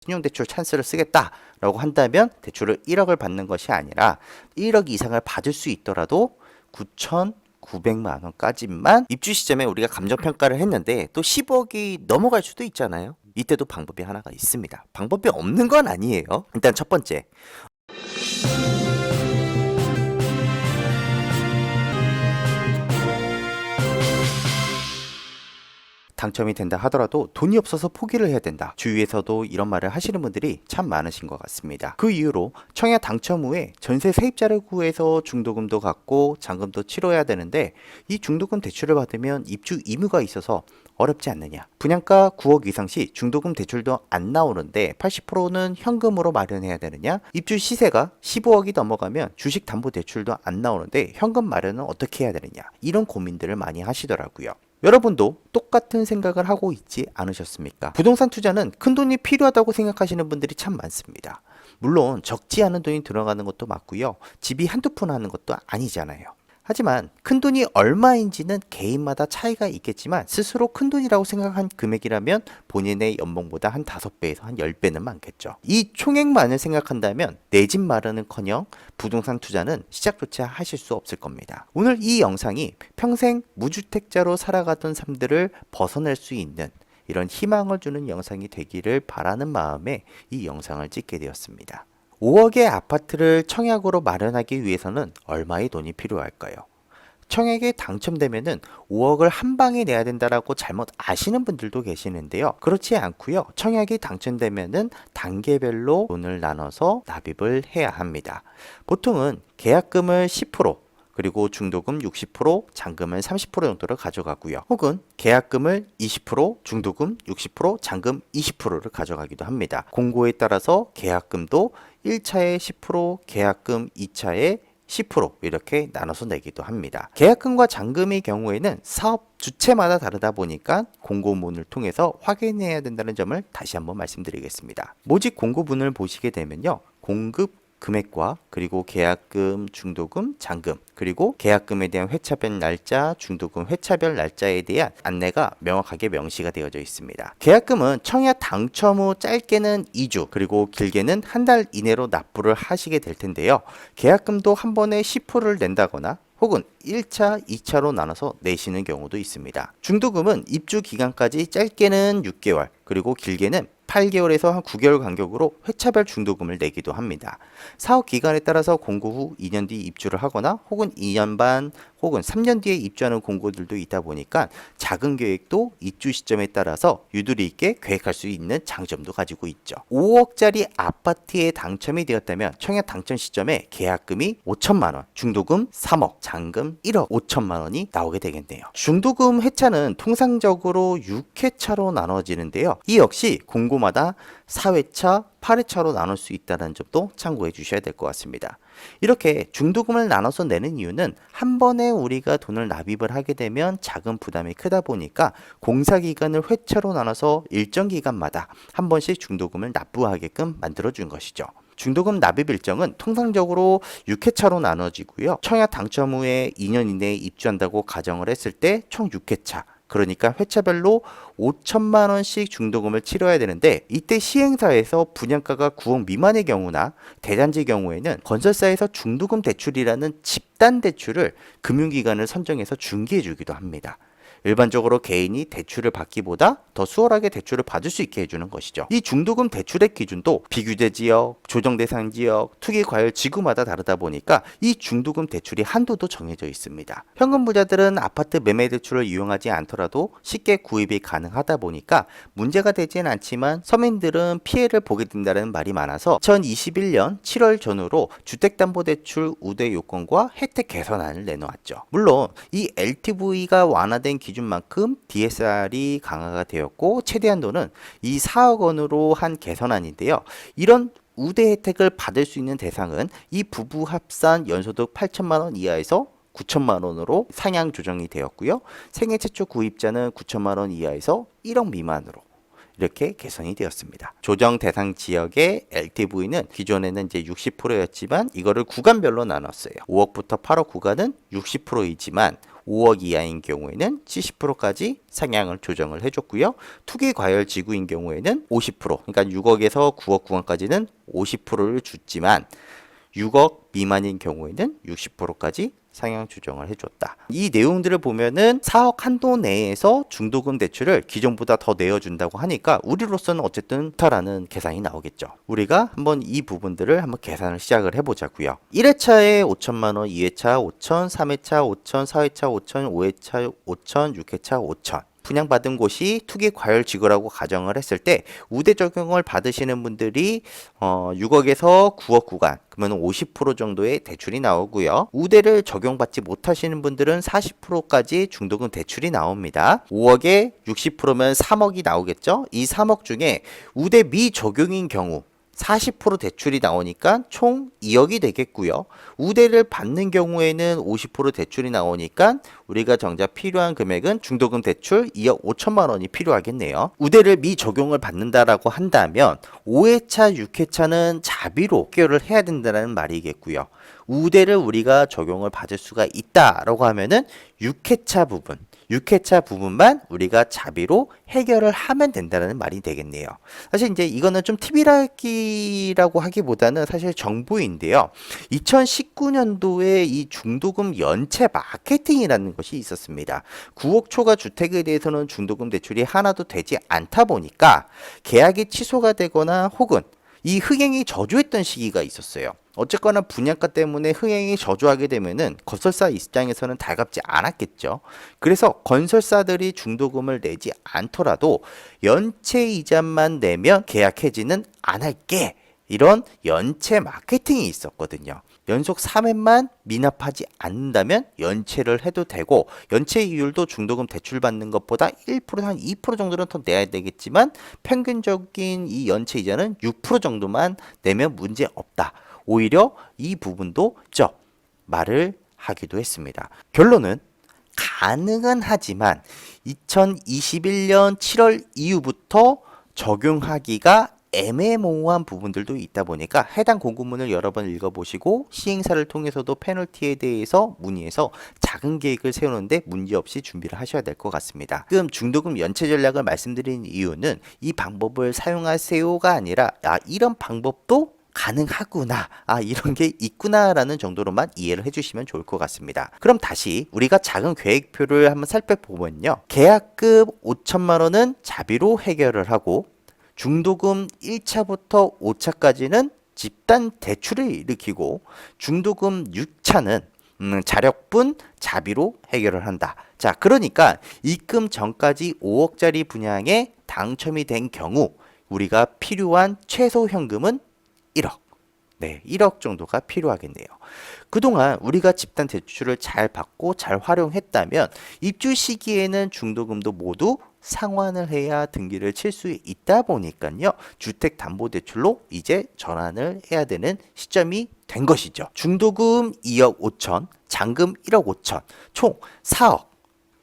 신용대출 찬스를 쓰겠다라고 한다면 대출을 1억을 받는 것이 아니라 1억 이상을 받을 수 있더라도 9,900만 원까지만 입주 시점에 우리가 감정평가를 했는데 또 10억이 넘어갈 수도 있잖아요. 이때도 방법이 하나가 있습니다. 방법이 없는 건 아니에요. 일단 첫 번째, 당첨이 된다 하더라도 돈이 없어서 포기를 해야 된다. 주위에서도 이런 말을 하시는 분들이 참 많으신 것 같습니다. 그 이후로 청약 당첨 후에 전세 세입자를 구해서 중도금도 갚고 잔금도 치러야 되는데 이 중도금 대출을 받으면 입주 의무가 있어서 어렵지 않느냐. 분양가 9억 이상 시 중도금 대출도 안 나오는데 80%는 현금으로 마련해야 되느냐. 입주 시세가 15억이 넘어가면 주식담보대출도 안 나오는데 현금 마련은 어떻게 해야 되느냐. 이런 고민들을 많이 하시더라고요. 여러분도 똑같은 생각을 하고 있지 않으셨습니까? 부동산 투자는 큰 돈이 필요하다고 생각하시는 분들이 참 많습니다. 물론 적지 않은 돈이 들어가는 것도 맞고요. 집이 한두 푼 하는 것도 아니잖아요. 하지만 큰 돈이 얼마인지는 개인마다 차이가 있겠지만 스스로 큰 돈이라고 생각한 금액이라면 본인의 연봉보다 한 5배에서 한 10배는 많겠죠. 이 총액만을 생각한다면 내 집 마련은커녕 부동산 투자는 시작조차 하실 수 없을 겁니다. 오늘 이 영상이 평생 무주택자로 살아가던 삶들을 벗어날 수 있는 이런 희망을 주는 영상이 되기를 바라는 마음에 이 영상을 찍게 되었습니다. 5억의 아파트를 청약으로 마련하기 위해서는 얼마의 돈이 필요할까요? 청약에 당첨되면은 5억을 한 방에 내야 된다라고 잘못 아시는 분들도 계시는데요. 그렇지 않고요. 청약이 당첨되면은 단계별로 돈을 나눠서 납입을 해야 합니다. 보통은 계약금을 10%, 그리고 중도금 60%, 잔금을 30% 정도를 가져가고요. 혹은 계약금을 20%, 중도금 60%, 잔금 20%를 가져가기도 합니다. 공고에 따라서 계약금도 1차에 10%, 계약금 2차에 10% 이렇게 나눠서 내기도 합니다. 계약금과 잔금의 경우에는 사업 주체마다 다르다 보니까 공고문을 통해서 확인해야 된다는 점을 다시 한번 말씀드리겠습니다. 모집 공고문을 보시게 되면요. 공급 금액과 그리고 계약금, 중도금, 잔금, 그리고 계약금에 대한 회차별 날짜, 중도금 회차별 날짜에 대한 안내가 명확하게 명시가 되어져 있습니다. 계약금은 청약 당첨 후 짧게는 2주, 그리고 길게는 한 달 이내로 납부를 하시게 될 텐데요. 계약금도 한 번에 10%를 낸다거나 혹은 1차, 2차로 나눠서 내시는 경우도 있습니다. 중도금은 입주 기간까지 짧게는 6개월, 그리고 길게는 8개월에서 한 9개월 간격으로 회차별 중도금을 내기도 합니다. 사업 기간에 따라서 공고 후 2년 뒤 입주를 하거나 혹은 2년 반 혹은 3년 뒤에 입주하는 공고들도 있다 보니까 자금 계획도 입주 시점에 따라서 유도리 있게 계획할 수 있는 장점도 가지고 있죠. 5억짜리 아파트에 당첨이 되었다면 청약 당첨 시점에 계약금이 5천만 원, 중도금 3억, 잔금 1억 5천만 원이 나오게 되겠네요. 중도금 회차는 통상적으로 6회차로 나눠지는데요. 이 역시 공고마다 4회차, 8회차로 나눌 수 있다는 점도 참고해 주셔야 될 것 같습니다. 이렇게 중도금을 나눠서 내는 이유는 한 번에 우리가 돈을 납입을 하게 되면 자금 부담이 크다 보니까 공사기간을 회차로 나눠서 일정 기간마다 한 번씩 중도금을 납부하게끔 만들어 준 것이죠. 중도금 납입 일정은 통상적으로 6회차로 나눠지고요. 청약 당첨 후에 2년 이내에 입주한다고 가정을 했을 때 총 6회차. 그러니까 회차별로 5천만 원씩 중도금을 치러야 되는데 이때 시행사에서 분양가가 9억 미만의 경우나 대단지 경우에는 건설사에서 중도금 대출이라는 집단 대출을 금융기관을 선정해서 중개해 주기도 합니다. 일반적으로 개인이 대출을 받기보다 더 수월하게 대출을 받을 수 있게 해주는 것이죠. 이 중도금 대출의 기준도 비규제 지역, 조정 대상 지역, 투기 과열 지구마다 다르다 보니까 이 중도금 대출이 한도도 정해져 있습니다. 현금 부자들은 아파트 매매 대출을 이용하지 않더라도 쉽게 구입이 가능하다 보니까 문제가 되진 않지만 서민들은 피해를 보게 된다는 말이 많아서 2021년 7월 전후로 주택담보대출 우대 요건과 혜택 개선안을 내놓았죠. 물론 이 LTV가 완화된 기준만큼 DSR이 강화가 되었고 최대 한도는 이 4억 원으로 한 개선안인데요. 이런 우대 혜택을 받을 수 있는 대상은 이 부부 합산 연소득 8천만 원 이하에서 9천만 원으로 상향 조정이 되었고요. 생애 최초 구입자는 9천만 원 이하에서 1억 미만으로 이렇게 개선이 되었습니다. 조정 대상 지역의 LTV는 기존에는 이제 60%였지만 이거를 구간별로 나눴어요. 5억부터 8억 구간은 60%이지만 5억 이하인 경우에는 70%까지 상향을 조정을 해줬고요. 투기 과열 지구인 경우에는 50%, 그러니까 6억에서 9억 구간까지는 50%를 줬지만 6억 미만인 경우에는 60%까지 상향 조정을 해줬다. 이 내용들을 보면은 4억 한도 내에서 중도금 대출을 기존보다 더 내어준다고 하니까 우리로서는 어쨌든 좋다라는 계산이 나오겠죠. 우리가 한번 이 부분들을 한번 계산을 시작을 해보자고요. 1회차에 5천만 원, 2회차 5천, 3회차 5천, 4회차 5천, 5회차 5천, 6회차 5천. 분양받은 곳이 투기 과열 지구라고 가정을 했을 때 우대 적용을 받으시는 분들이 6억에서 9억 구간, 그러면 50% 정도의 대출이 나오고요. 우대를 적용받지 못하시는 분들은 40%까지 중도금 대출이 나옵니다. 5억에 60%면 3억이 나오겠죠. 이 3억 중에 우대 미적용인 경우 40% 대출이 나오니까 총 2억이 되겠고요. 우대를 받는 경우에는 50% 대출이 나오니까 우리가 정작 필요한 금액은 중도금 대출 2억 5천만 원이 필요하겠네요. 우대를 미적용을 받는다라고 한다면 5회차, 6회차는 자비로 해결을 해야 된다는 말이겠고요. 우대를 우리가 적용을 받을 수가 있다라고 하면은 6회차 부분만 우리가 자비로 해결을 하면 된다는 말이 되겠네요. 사실 이제 이거는 좀 팁이라고 하기보다는 사실 정보인데요. 2019년도에 이 중도금 연체 마케팅이라는 것이 있었습니다. 9억 초과 주택에 대해서는 중도금 대출이 하나도 되지 않다 보니까 계약이 취소가 되거나 혹은 이 흥행이 저조했던 시기가 있었어요. 어쨌거나 분양가 때문에 흥행이 저조하게 되면은 건설사 입장에서는 달갑지 않았겠죠. 그래서 건설사들이 중도금을 내지 않더라도 연체 이자만 내면 계약 해지는 안 할게. 이런 연체 마케팅이 있었거든요. 연속 3회만 미납하지 않는다면 연체를 해도 되고 연체 이율도 중도금 대출 받는 것보다 1%, 한 2% 정도는 더 내야 되겠지만 평균적인 이 연체 이자는 6% 정도만 내면 문제 없다. 오히려 이 부분도 말을 하기도 했습니다. 결론은 가능은 하지만 2021년 7월 이후부터 적용하기가 애매모호한 부분들도 있다 보니까 해당 공고문을 여러 번 읽어보시고 시행사를 통해서도 페널티에 대해서 문의해서 작은 계획을 세우는데 문제없이 준비를 하셔야 될 것 같습니다. 지금 중도금 연체 전략을 말씀드린 이유는 이 방법을 사용하세요가 아니라 이런 방법도 가능하구나, 이런 게 있구나라는 정도로만 이해를 해주시면 좋을 것 같습니다. 그럼 다시 우리가 작은 계획표를 한번 살펴보면요. 계약금 5천만 원은 자비로 해결을 하고 중도금 1차부터 5차까지는 집단 대출을 일으키고 중도금 6차는 자력분 자비로 해결을 한다. 자, 그러니까 입금 전까지 5억짜리 분양에 당첨이 된 경우 우리가 필요한 최소 현금은 1억. 네, 1억 정도가 필요하겠네요. 그동안 우리가 집단 대출을 잘 받고 잘 활용했다면 입주 시기에는 중도금도 모두 상환을 해야 등기를 칠 수 있다 보니까요. 주택담보대출로 이제 전환을 해야 되는 시점이 된 것이죠. 중도금 2억 5천, 잔금 1억 5천, 총 4억.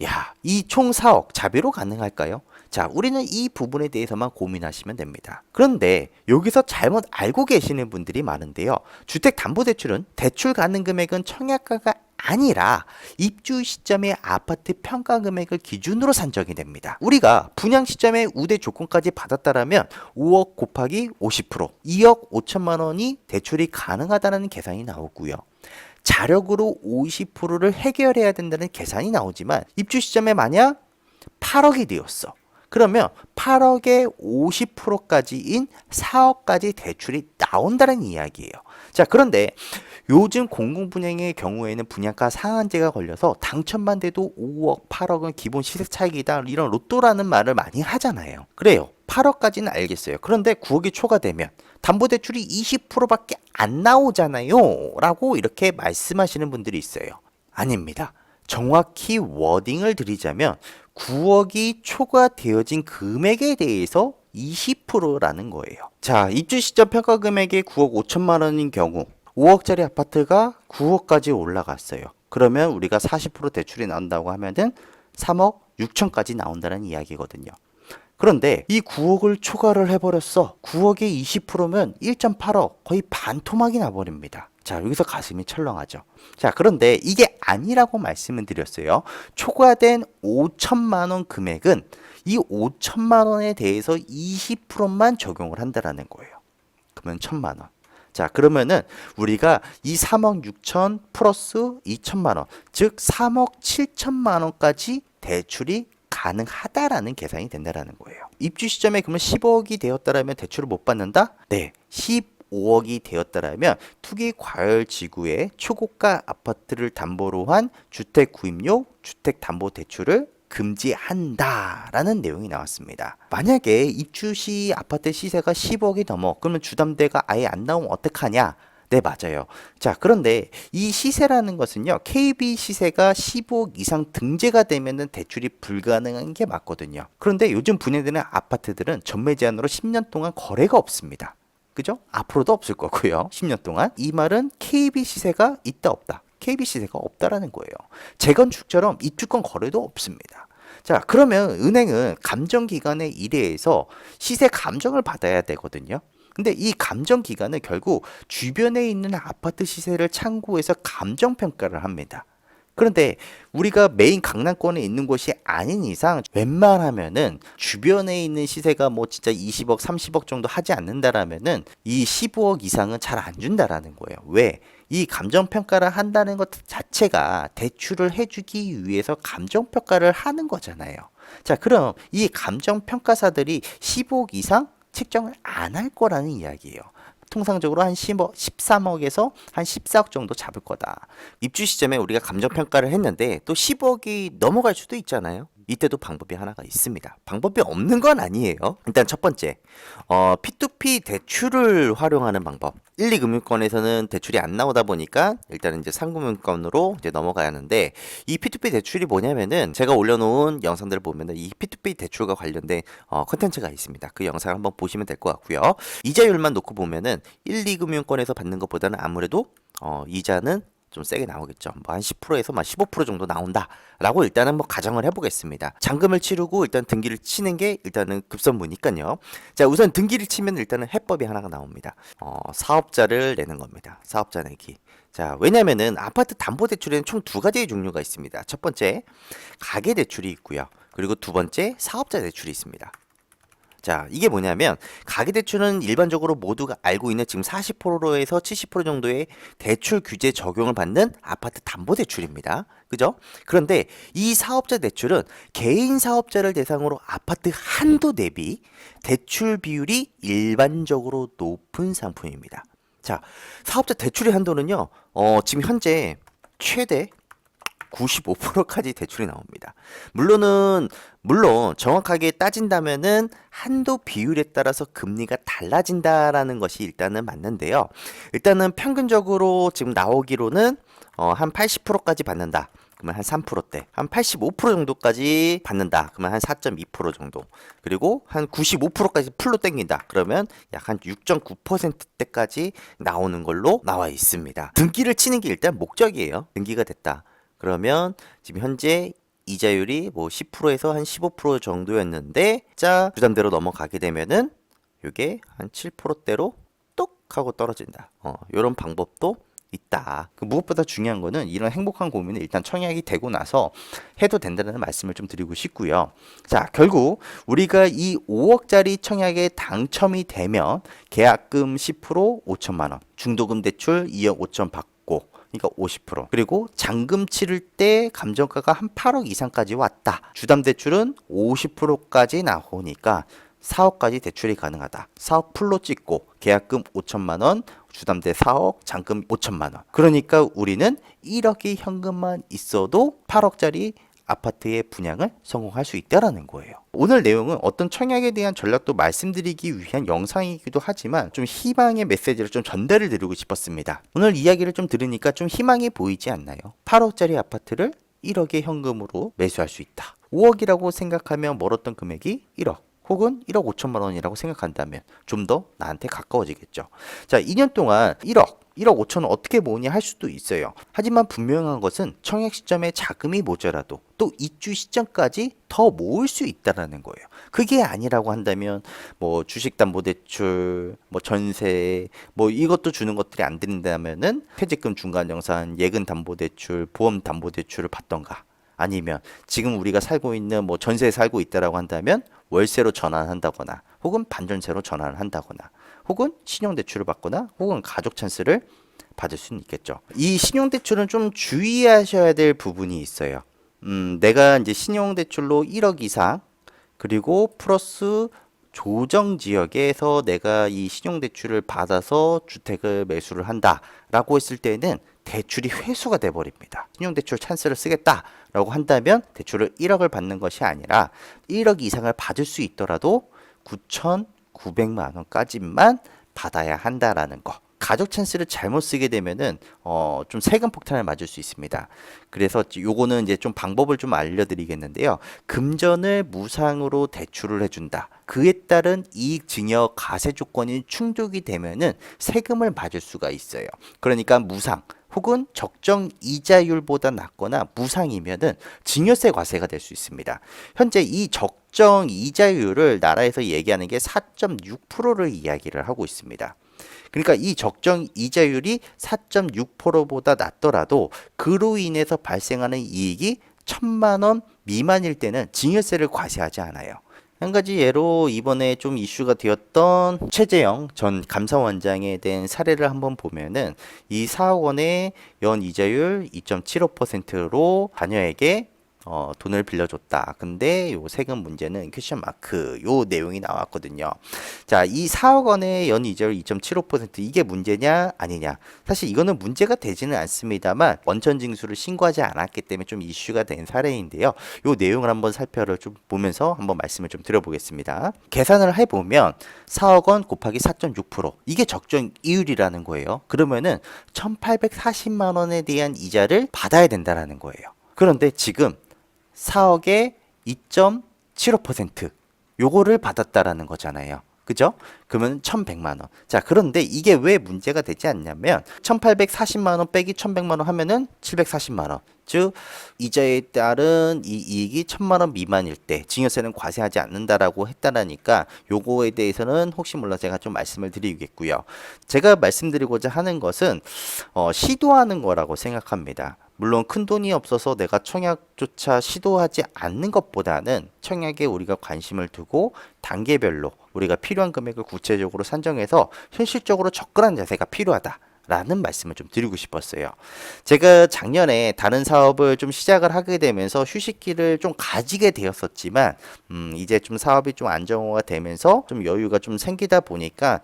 야, 이 총 4억 자비로 가능할까요? 자, 우리는 이 부분에 대해서만 고민하시면 됩니다. 그런데 여기서 잘못 알고 계시는 분들이 많은데요. 주택담보대출은 대출 가능 금액은 청약가가 아니라 입주 시점의 아파트 평가 금액을 기준으로 산정이 됩니다. 우리가 분양 시점에 우대 조건까지 받았다라면 5억 곱하기 50%, 2억 5천만 원이 대출이 가능하다는 계산이 나오고요. 자력으로 50%를 해결해야 된다는 계산이 나오지만 입주 시점에 만약 8억이 되었어. 그러면 8억에 50%까지인 4억까지 대출이 나온다는 이야기예요. 자, 그런데 요즘 공공분양의 경우에는 분양가 상한제가 걸려서 당첨만 돼도 5억, 8억은 기본 시세 차익이다. 이런 로또라는 말을 많이 하잖아요. 그래요. 8억까지는 알겠어요. 그런데 9억이 초과되면 담보대출이 20%밖에 안 나오잖아요. 라고 이렇게 말씀하시는 분들이 있어요. 아닙니다. 정확히 워딩을 드리자면 9억이 초과되어진 금액에 대해서 20%라는 거예요. 자, 입주 시점 평가 금액이 9억 5천만 원인 경우 5억짜리 아파트가 9억까지 올라갔어요. 그러면 우리가 40% 대출이 나온다고 하면은 3억 6천까지 나온다는 이야기거든요. 그런데 이 9억을 초과를 해버렸어. 9억에 20%면 1.8억, 거의 반토막이 나버립니다. 자, 여기서 가슴이 철렁하죠. 자, 그런데 이게 아니라고 말씀을 드렸어요. 초과된 5천만 원 금액은 이 5천만 원에 대해서 20%만 적용을 한다라는 거예요. 그러면 1천만 원. 자, 그러면은 우리가 이 3억 6천 플러스 2천만 원, 즉 3억 7천만 원까지 대출이 가능하다라는 계산이 된다라는 거예요. 입주 시점에 그러면 10억이 되었다라면 대출을 못 받는다? 네. 15억이 되었다라면 투기 과열 지구의 초고가 아파트를 담보로 한 주택 구입용 주택 담보 대출을 금지한다라는 내용이 나왔습니다. 만약에 입주 시 아파트 시세가 10억이 넘어 그러면 주담대가 아예 안 나오면 어떡하냐? 네, 맞아요. 자, 그런데 이 시세라는 것은요, KB 시세가 15억 이상 등재가 되면은 대출이 불가능한 게 맞거든요. 그런데 요즘 분양되는 아파트들은 전매 제한으로 10년 동안 거래가 없습니다. 그죠? 앞으로도 없을 거고요. 10년 동안. 이 말은 KB 시세가 있다 없다. KB 시세가 없다라는 거예요. 재건축처럼 입주권 거래도 없습니다. 자, 그러면 은행은 감정기간에 의뢰해서 시세 감정을 받아야 되거든요. 근데 이 감정 기간은 결국 주변에 있는 아파트 시세를 참고해서 감정 평가를 합니다. 그런데 우리가 메인 강남권에 있는 곳이 아닌 이상 웬만하면은 주변에 있는 시세가 뭐 진짜 20억, 30억 정도 하지 않는다라면은 이 15억 이상은 잘 안 준다라는 거예요. 왜? 이 감정 평가를 한다는 것 자체가 대출을 해주기 위해서 감정 평가를 하는 거잖아요. 자, 그럼 이 감정 평가사들이 15억 이상 책정을 안 할 거라는 이야기예요. 통상적으로 한 10억, 13억에서 한 14억 정도 잡을 거다. 입주 시점에 우리가 감정평가를 했는데 또 10억이 넘어갈 수도 있잖아요. 이때도 방법이 하나가 있습니다. 방법이 없는 건 아니에요. 일단 첫 번째, P2P 대출을 활용하는 방법. 1, 2금융권에서는 대출이 안 나오다 보니까 일단은 이제 3금융권으로 이제 넘어가야 하는데, 이 P2P 대출이 뭐냐면은 제가 올려놓은 영상들을 보면은 이 P2P 대출과 관련된 컨텐츠가 있습니다. 그 영상을 한번 보시면 될 것 같고요. 이자율만 놓고 보면은 1, 2금융권에서 받는 것보다는 아무래도 이자는 좀 세게 나오겠죠. 뭐 한 10%에서 막 15% 정도 나온다라고 일단은 뭐 가정을 해보겠습니다. 잔금을 치르고 일단 등기를 치는 게 일단은 급선무니까요. 자, 우선 등기를 치면 일단은 해법이 하나가 나옵니다. 사업자를 내는 겁니다. 사업자 내기. 자, 왜냐면은 아파트 담보대출에는 총 두 가지의 종류가 있습니다. 첫 번째, 가계대출이 있고요. 그리고 두 번째, 사업자 대출이 있습니다. 자, 이게 뭐냐면 가계대출은 일반적으로 모두가 알고 있는 지금 40%에서 70% 정도의 대출 규제 적용을 받는 아파트 담보대출입니다. 그죠? 그런데 이 사업자 대출은 개인 사업자를 대상으로 아파트 한도 대비 대출 비율이 일반적으로 높은 상품입니다. 자, 사업자 대출의 한도는요, 지금 현재 최대 95%까지 대출이 나옵니다. 물론 정확하게 따진다면은 한도 비율에 따라서 금리가 달라진다라는 것이 일단은 맞는데요. 일단은 평균적으로 지금 나오기로는 한 80%까지 받는다. 그러면 한 3%대, 한 85% 정도까지 받는다. 그러면 한 4.2% 정도. 그리고 한 95%까지 풀로 땡긴다. 그러면 약 한 6.9%대까지 나오는 걸로 나와 있습니다. 등기를 치는 게 일단 목적이에요. 등기가 됐다. 그러면 지금 현재 이자율이 뭐 10%에서 한 15% 정도였는데, 자, 주담대로 넘어가게 되면은 이게 한 7%대로 뚝 하고 떨어진다. 이런 방법도 있다. 무엇보다 중요한 거는 이런 행복한 고민을 일단 청약이 되고 나서 해도 된다는 말씀을 좀 드리고 싶고요. 자, 결국 우리가 이 5억짜리 청약에 당첨이 되면 계약금 10% 5천만 원, 중도금 대출 2억 5천 받고, 그러니까 50%. 그리고 잔금 치를 때 감정가가 한 8억 이상까지 왔다. 주담 대출은 50%까지 나오니까 4억까지 대출이 가능하다. 4억 풀로 찍고 계약금 5천만 원, 주담대 4억, 잔금 5천만 원. 그러니까 우리는 1억이 현금만 있어도 8억짜리 아파트의 분양을 성공할 수 있다라는 거예요. 오늘 내용은 어떤 청약에 대한 전략도 말씀드리기 위한 영상이기도 하지만 좀 희망의 메시지를 좀 전달을 드리고 싶었습니다. 오늘 이야기를 좀 들으니까 좀 희망이 보이지 않나요? 8억짜리 아파트를 1억의 현금으로 매수할 수 있다. 5억이라고 생각하면 멀었던 금액이 1억. 혹은 1억 5천만 원이라고 생각한다면 좀 더 나한테 가까워지겠죠. 자, 2년 동안 1억 5천원 어떻게 모으냐 할 수도 있어요. 하지만 분명한 것은 청약 시점에 자금이 모자라도 또 입주 시점까지 더 모을 수 있다라는 거예요. 그게 아니라고 한다면 뭐 주식담보대출, 뭐 전세, 뭐 이것도 주는 것들이 안 된다면은 퇴직금 중간정산, 예금담보대출, 보험담보대출을 받던가, 아니면 지금 우리가 살고 있는 뭐 전세에 살고 있다라고 한다면 월세로 전환한다거나 혹은 반전세로 전환을 한다거나 혹은 신용대출을 받거나 혹은 가족 찬스를 받을 수는 있겠죠. 이 신용대출은 좀 주의하셔야 될 부분이 있어요. 내가 이제 신용대출로 1억 이상 그리고 플러스 조정 지역에서 내가 이 신용대출을 받아서 주택을 매수를 한다라고 했을 때는 대출이 회수가 돼 버립니다. 신용대출 찬스를 쓰겠다라고 한다면 대출을 1억을 받는 것이 아니라 1억 이상을 받을 수 있더라도 9,900만 원까지만 받아야 한다라는 거. 가족 찬스를 잘못 쓰게 되면은 좀 세금 폭탄을 맞을 수 있습니다. 그래서 요거는 이제 좀 방법을 좀 알려드리겠는데요. 금전을 무상으로 대출을 해준다. 그에 따른 이익 증여 과세 조건이 충족이 되면은 세금을 맞을 수가 있어요. 그러니까 무상 혹은 적정 이자율보다 낮거나 무상이면은 증여세 과세가 될 수 있습니다. 현재 이 적정 이자율을 나라에서 얘기하는 게 4.6%를 이야기를 하고 있습니다. 그러니까 이 적정 이자율이 4.6%보다 낮더라도 그로 인해서 발생하는 이익이 1,000만 원 미만일 때는 증여세를 과세하지 않아요. 한 가지 예로 이번에 좀 이슈가 되었던 최재형 전 감사원장에 대한 사례를 한번 보면은 이 4억 원의 연 이자율 2.75%로 자녀에게 돈을 빌려줬다. 근데 요 세금 문제는 퀘션 마크 요 내용이 나왔거든요. 자, 이 4억 원의 연 이자율 2.75% 이게 문제냐 아니냐. 사실 이거는 문제가 되지는 않습니다만 원천 징수를 신고하지 않았기 때문에 좀 이슈가 된 사례인데요. 요 내용을 한번 살펴를 좀 보면서 한번 말씀을 좀 드려보겠습니다. 계산을 해보면 4억 원 곱하기 4.6% 이게 적정 이율이라는 거예요. 그러면은 1,840만 원에 대한 이자를 받아야 된다라는 거예요. 그런데 지금 4억에 2.75% 요거를 받았다라는 거잖아요. 그죠? 그러면 1,100만 원. 자, 그런데 이게 왜 문제가 되지 않냐면 1,840만 원 빼기 1,100만 원 하면은 740만 원. 즉 이자에 따른 이 이익이 1,000만 원 미만일 때 증여세는 과세하지 않는다라고 했다라니까 요거에 대해서는 혹시 몰라 제가 좀 말씀을 드리겠고요. 제가 말씀드리고자 하는 것은 시도하는 거라고 생각합니다. 물론 큰 돈이 없어서 내가 청약조차 시도하지 않는 것보다는 청약에 우리가 관심을 두고 단계별로 우리가 필요한 금액을 구체적으로 산정해서 현실적으로 접근한 자세가 필요하다. 라는 말씀을 좀 드리고 싶었어요. 제가 작년에 다른 사업을 좀 시작을 하게 되면서 휴식기를 좀 가지게 되었었지만 이제 좀 사업이 좀 안정화가 되면서 좀 여유가 좀 생기다 보니까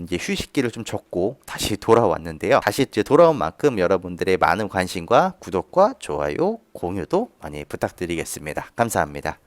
이제 휴식기를 좀 줬고 다시 돌아왔는데요. 다시 이제 돌아온 만큼 여러분들의 많은 관심과 구독과 좋아요, 공유도 많이 부탁드리겠습니다. 감사합니다.